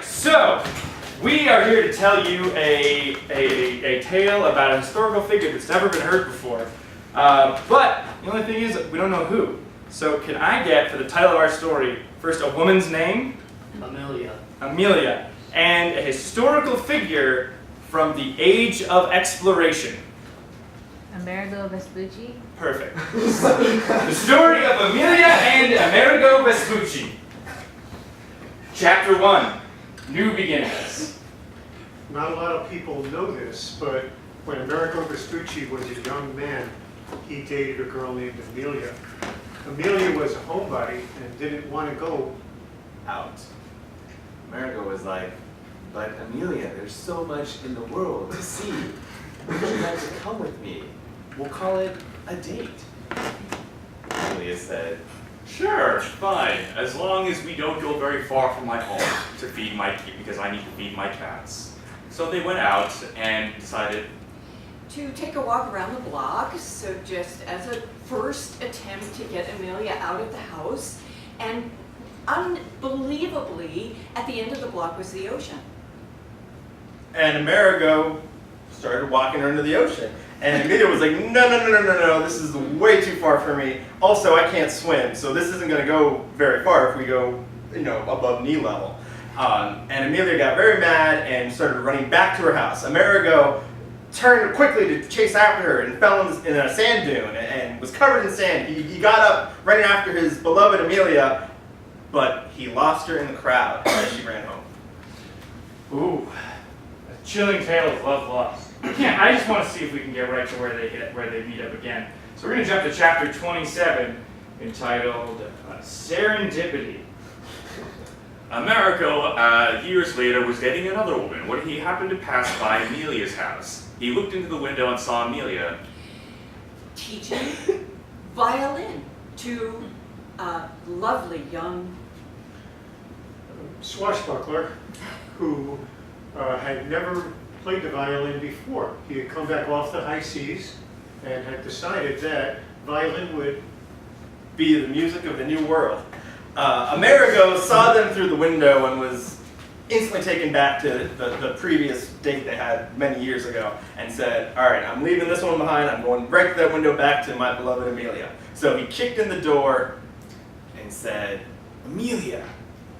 So, we are here to tell you a tale about a historical figure that's never been heard before. But the only thing is, we don't know who. So, can I get, for the title of our story, first a woman's name? Amelia. Amelia. And a historical figure from the Age of Exploration. Amerigo Vespucci. Perfect. The story of Amelia and Amerigo Vespucci. Chapter 1. New Beginnings. Not a lot of people know this, but when Amerigo Vespucci was a young man, he dated a girl named Amelia. Amelia was a homebody and didn't want to go out. Amerigo was like, but Amelia, there's so much in the world to see. Would you like to come with me? We'll call it a date. Amelia said, Sure, fine, as long as we don't go very far from my home to feed because I need to feed my cats. So they went out and decided to take a walk around the block, so just as a first attempt to get Amelia out of the house, and unbelievably, at the end of the block was the ocean. And Amerigo started walking her into the ocean. And Amelia was like, no, this is way too far for me. Also, I can't swim, so this isn't going to go very far if we go, above knee level. And Amelia got very mad and started running back to her house. Amerigo turned quickly to chase after her and fell in a sand dune and was covered in sand. He got up running after his beloved Amelia, but he lost her in the crowd as she ran home. Ooh, a chilling tale of love lost. I just want to see if we can get right to where they meet up again. So we're going to jump to chapter 27, entitled Serendipity. Amerigo, years later, was dating another woman when he happened to pass by Amelia's house. He looked into the window and saw Amelia Teaching violin to a lovely young swashbuckler who had never played the violin before. He had come back off the high seas and had decided that violin would be the music of the new world. Amerigo saw them through the window and was instantly taken back to the previous date they had many years ago and said, all right, I'm leaving this one behind. I'm going right through that window back to my beloved Amelia. So he kicked in the door and said, Amelia,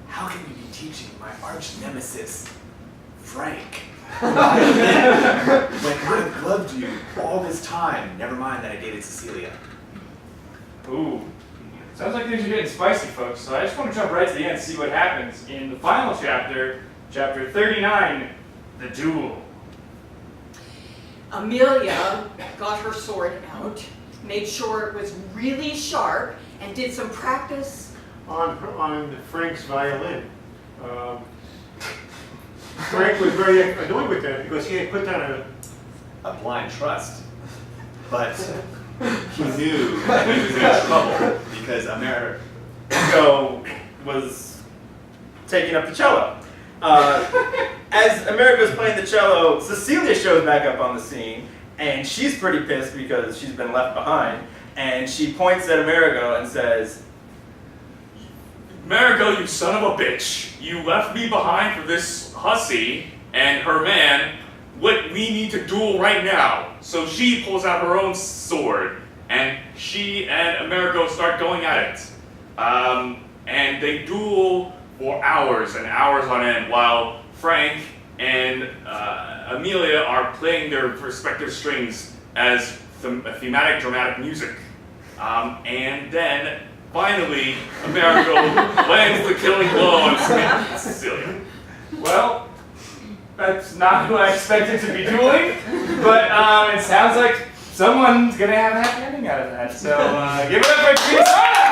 how can you be teaching my arch nemesis, Frank? When I've loved you all this time, never mind that I dated Cecilia. Ooh, sounds like things are getting spicy, folks. So I just want to jump right to the end and see what happens in the final chapter, chapter 39, The Duel. Amelia got her sword out, made sure it was really sharp, and did some practice on Frank's violin. Frank was very annoyed with that because he had put down a blind trust. But he knew that he was in trouble because Amerigo was taking up the cello. As Amerigo's playing the cello, Cecilia shows back up on the scene, and she's pretty pissed because she's been left behind. And she points at Amerigo and says, Amerigo, you son of a bitch, you left me behind for this hussy and her man. We need to duel right now. So she pulls out her own sword, and she and Amerigo start going at it. And they duel for hours and hours on end while Frank and Amelia are playing their respective strings as thematic dramatic music. And then finally, Amerigo lands the killing blow on Cecilia. Well, that's not who I expected to be dueling, but it sounds like someone's going to have a happy ending out of that. So give it up for Sauna!